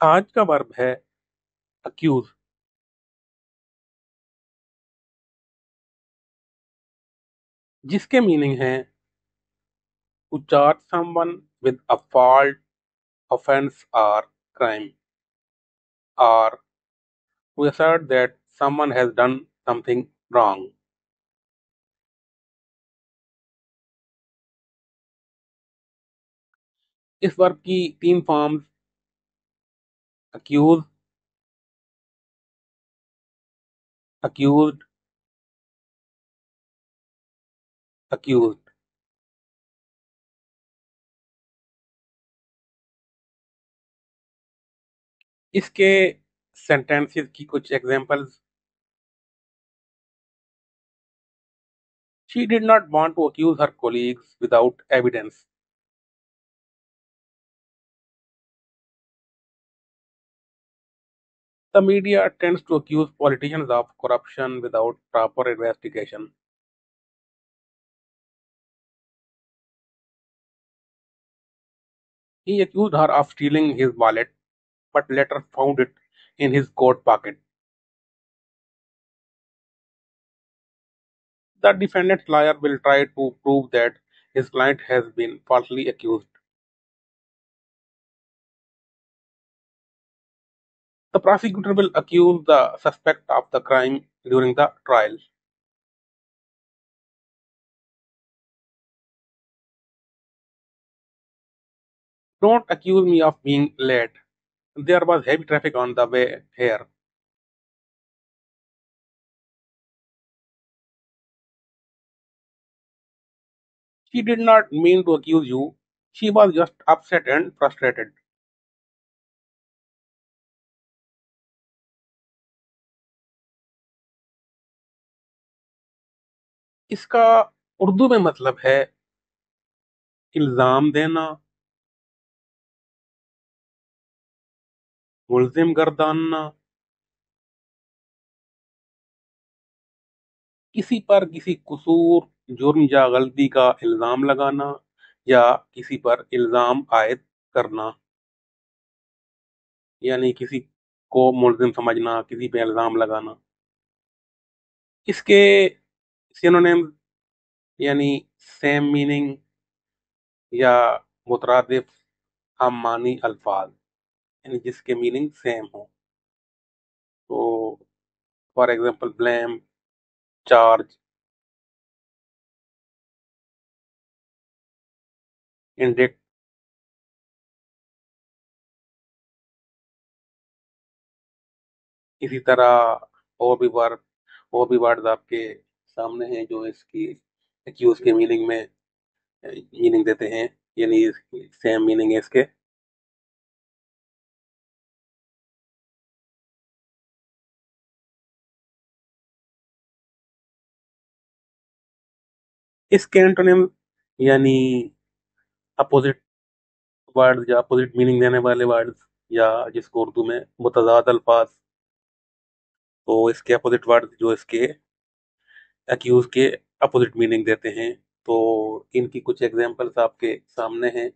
आज का वर्ब है अक्यूज, जिसके मीनिंग है to charge someone with a fault, offense or crime, or to assert that someone has done something wrong. इस verb की तीन फॉर्म्स अक्यूज, अक्यूज्ड, अक्यूज्ड। इसके सेंटेंसेस की कुछ examples. She did not want to accuse her colleagues without evidence. The media tends to accuse politicians of corruption without proper investigation. He accused her of stealing his wallet, but later found it in his coat pocket. The defendant's lawyer will try to prove that his client has been falsely accused. The prosecutor will accuse the suspect of the crime during the trial. Don't accuse me of being late. There was heavy traffic on the way here. She did not mean to accuse you. She was just upset and frustrated. इसका उर्दू में मतलब है इल्जाम देना, मुल्जिम गर्दानना, किसी पर किसी कसूर, जुर्म या गलती का इल्जाम लगाना या किसी पर इल्जाम आयद करना, यानी किसी को मुल्जिम समझना, किसी पे इल्जाम लगाना। इसके सिनोनिम्स यानी सेम मीनिंग या मुतरादिफ हम मानी अल्फाज, यानी जिसके मीनिंग सेम हो। तो for example blame, charge, indict. इसी तरह और भी वर्ड और भी वर्ड्स आपके सामने हैं जो इसकी एक्यूज के मीनिंग में मीनिंग देते हैं, यानी सेम मीनिंग है इसके। इसके एंटोनिम यानी अपोजिट वर्ड या अपोजिट मीनिंग देने वाले वर्ड्स, या जिसको उर्दू में मुतजाद अल्फाज, तो इसके अपोजिट वर्ड जो इसके एक्यूज के अपोजिट मीनिंग देते हैं। तो इनकी कुछ एग्जांपल्स आपके सामने हैं।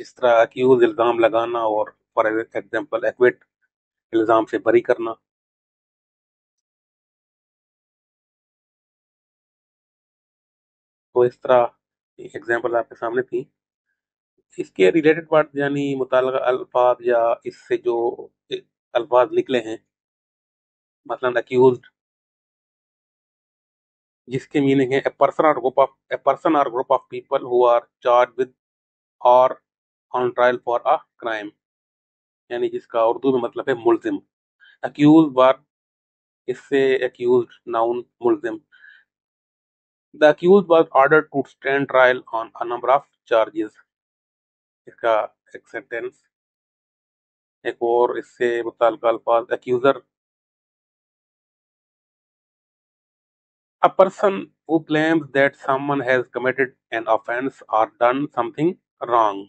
इस तरह एक्यूज इल्जाम लगाना, और फॉर एग्जांपल एक्विट इल्जाम से बरी करना। तो इस तरह एग्जांपल आपके सामने थी। इसके रिलेटेड वर्ड यानी मुताल्लिक़ अल्फाज या इससे जो अल्फाज निकले हैं, मसलन अक्यूज्ड, जिसके मीनिंग है a person or group of people who are charged with or on trial for a crime, यानी जिसका उर्दू में मतलब है मुल्जिम। अक्यूज वर्ब, इससे अक्यूज्ड नाउन मुल्जिम। The accused was ordered to stand trial on a number of charges. इसका एक सेंटेंस, एक और इससे मुताल्लिक़ अल्फाज accuser, a person who claims that someone has committed an offense or done something wrong,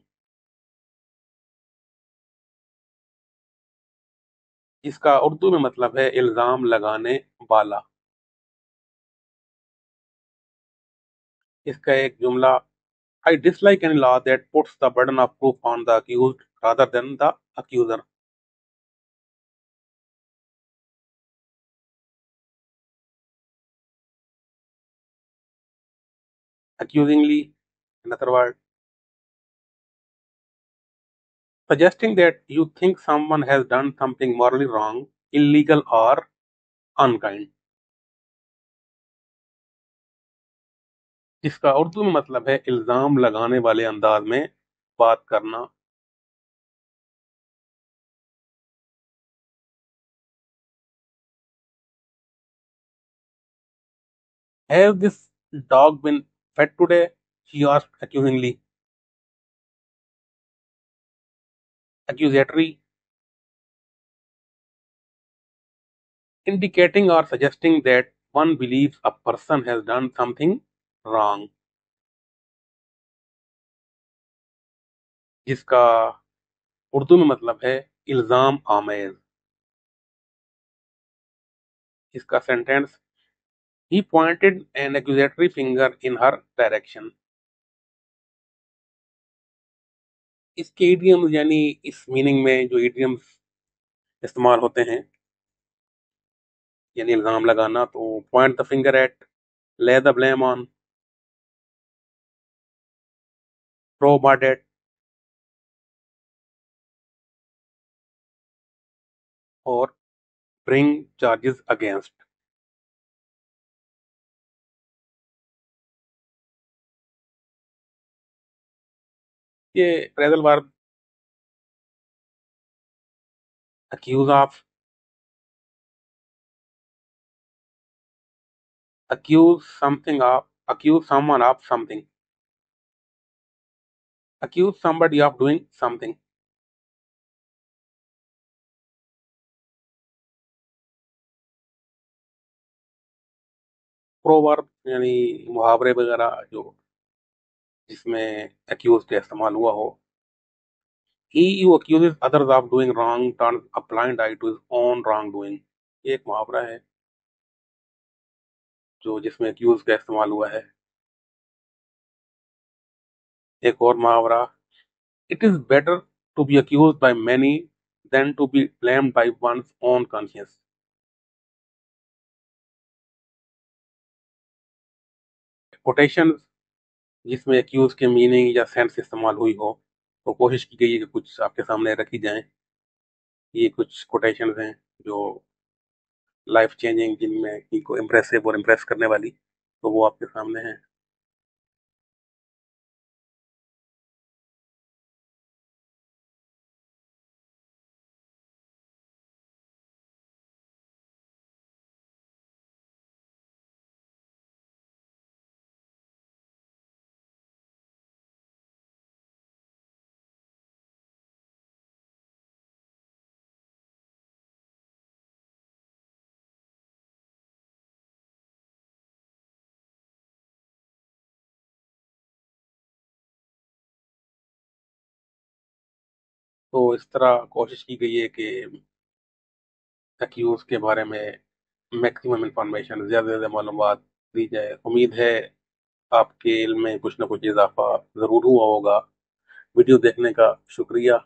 इसका उर्दू में मतलब है इल्जाम लगाने वाला। इसका एक जुमला, I dislike any law that puts the burden of proof on the accused rather than the accuser. accusingly, another word, suggesting that you think someone has done something morally wrong, illegal or unkind। इसका उर्दू में मतलब है इल्जाम लगाने वाले अंदाज में बात करना। Has this dog been fed today? She asked accusingly. Accusatory, indicating or suggesting that one believes a person has done something wrong। जिसका उर्दू में मतलब है इल्जाम आमेज। इसका sentence, he pointed an accusatory finger in her direction। इसके idioms यानी इस meaning में जो इडियम्स इस्तेमाल होते हैं, यानी इल्जाम लगाना, तो point the finger at, lay the blame on, throw mud at, और ब्रिंग चार्जेस अगेंस्ट। ये phrasal verb accuse of, accuse someone of something, accuse somebody of doing something। Proverb यानी मुहावरे वगैरह जो जिसमें accuse का इस्तेमाल हुआ हो। He who accuses others of doing wrong turns a blind eye to his own wrongdoing। ये एक मुहावरा है जो जिसमें accuse का इस्तेमाल हुआ है। एक और मुहावरा, it is better to be accused by many than to be blamed by one's own conscience। Quotation जिसमें accuse के मीनिंग या सेंस इस्तेमाल हुई हो, तो कोशिश की गई है कि कुछ आपके सामने रखी जाए। ये कुछ कोटेशंस हैं जो लाइफ चेंजिंग, जिनमें को इम्प्रेसिव और इम्प्रेस करने वाली, तो वो आपके सामने है। तो इस तरह कोशिश की गई है कि एक्यूज के बारे में मैक्सिमम इंफॉर्मेशन, ज़्यादा से ज़्यादा मालूमात दी जाए। उम्मीद है आपके इल्म में कुछ ना कुछ इजाफा ज़रूर हुआ होगा। वीडियो देखने का शुक्रिया।